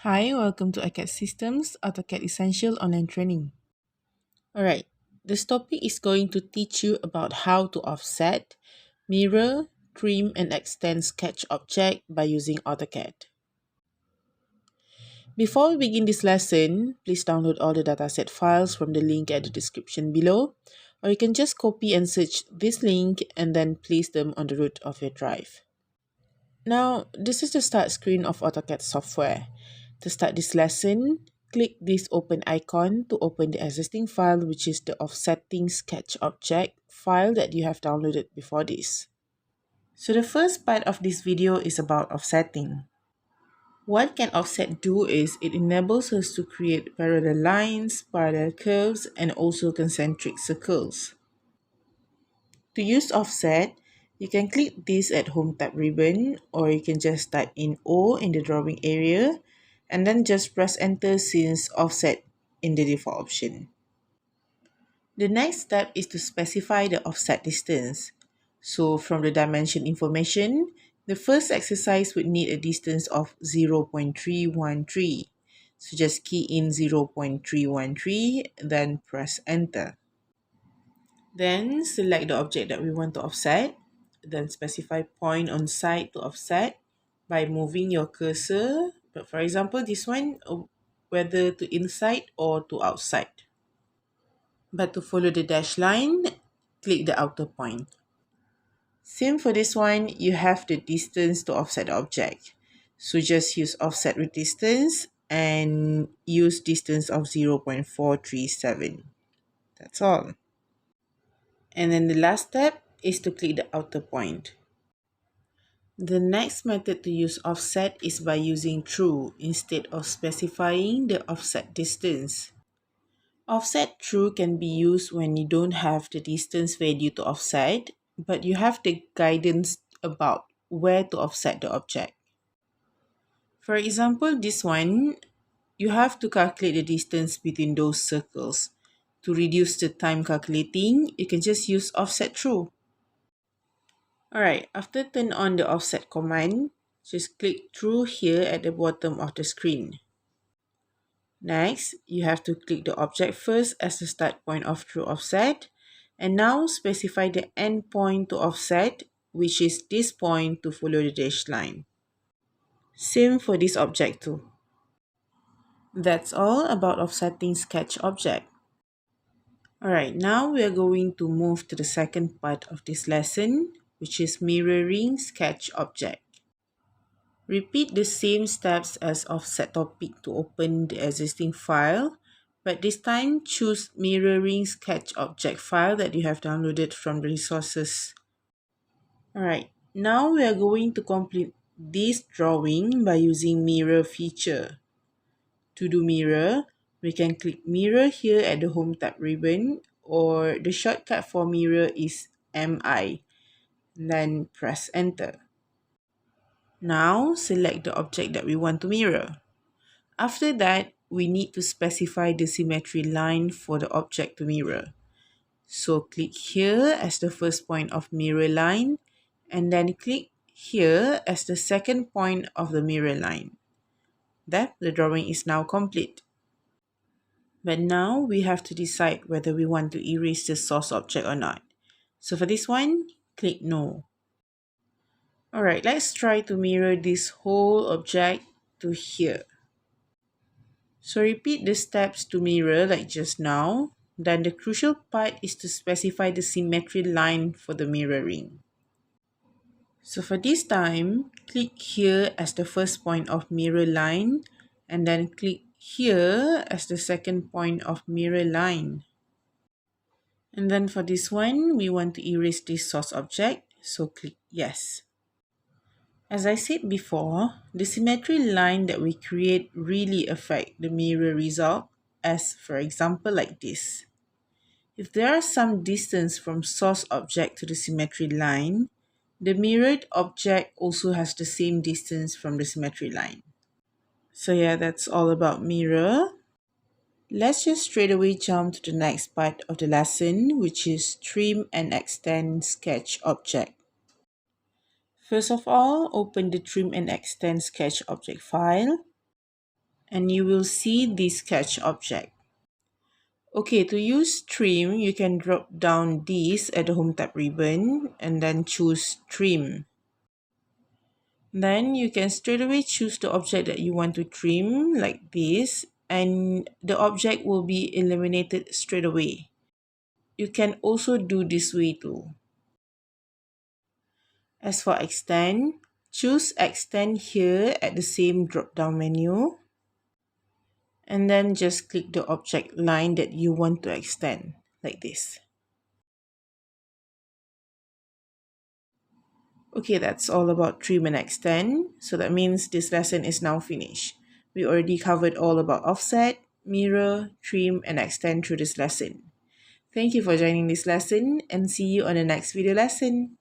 Hi, welcome to AutoCAD Systems, AutoCAD Essential Online Training. Alright, this topic is going to teach you about how to offset, mirror, trim, and extend sketch object by using AutoCAD. Before we begin this lesson, please download all the dataset files from the link at the description below, or you can just copy and search this link and then place them on the root of your drive. Now, this is the start screen of AutoCAD software. To start this lesson, click this open icon to open the existing file, which is the offsetting sketch object file that you have downloaded before this. So the first part of this video is about offsetting. What can offset do is it enables us to create parallel lines, parallel curves, and also concentric circles. To use offset, you can click this at Home tab ribbon, or you can just type in O in the drawing area and then just press enter since offset in the default option. The next step is to specify the offset distance. So from the dimension information, the first exercise would need a distance of 0.313. So just key in 0.313, then press enter. Then select the object that we want to offset. Then specify point on site to offset by moving your cursor. But for example, this one, whether to inside or to outside. But to follow the dash line, click the outer point. Same for this one, you have the distance to offset the object. So just use offset with distance and use distance of 0.437. That's all. And then the last step is to click the outer point. The next method to use offset is by using true instead of specifying the offset distance. Offset true can be used when you don't have the distance value to offset, but you have the guidance about where to offset the object. For example, this one, you have to calculate the distance between those circles. To reduce the time calculating, you can just use offset true. Alright, after turn on the offset command, just click through here at the bottom of the screen. Next, you have to click the object first as the start point of true offset, and now specify the end point to offset, which is this point to follow the dashed line. Same for this object too. That's all about offsetting sketch object. Alright, now we are going to move to the second part of this lesson, which is mirroring sketch object. Repeat the same steps as offset topic to open the existing file, but this time choose mirroring sketch object file that you have downloaded from the resources. Alright, now we are going to complete this drawing by using mirror feature. To do mirror, we can click mirror here at the Home tab ribbon, or the shortcut for mirror is MI. Then press enter. Now select the object that we want to mirror. After that, we need to specify the symmetry line for the object to mirror. So click here as the first point of mirror line, and then click here as the second point of the mirror line. That the drawing is now complete. But now we have to decide whether we want to erase the source object or not. So for this one, click no. Alright, let's try to mirror this whole object to here. So repeat the steps to mirror like just now. Then the crucial part is to specify the symmetry line for the mirroring. So for this time, click here as the first point of mirror line, and then click here as the second point of mirror line. And then for this one, we want to erase this source object, so click yes. As I said before, the symmetry line that we create really affect the mirror result, as for example like this. If there is some distance from source object to the symmetry line, the mirrored object also has the same distance from the symmetry line. So yeah, that's all about mirror. Let's just straight away jump to the next part of the lesson, which is trim and extend sketch object. First of all, open the trim and extend sketch object file. and you will see the sketch object. Okay, to use trim, you can drop down this at the Home tab ribbon and then choose trim. Then you can straight away choose the object that you want to trim like this, and the object will be eliminated straight away. You can also do this way too. As for extend, choose extend here at the same drop down menu, and then just click the object line that you want to extend like this. Okay, that's all about trim and extend. So that means this lesson is now finished. We already covered all about offset, mirror, trim, and extend through this lesson. Thank you for joining this lesson and see you on the next video lesson.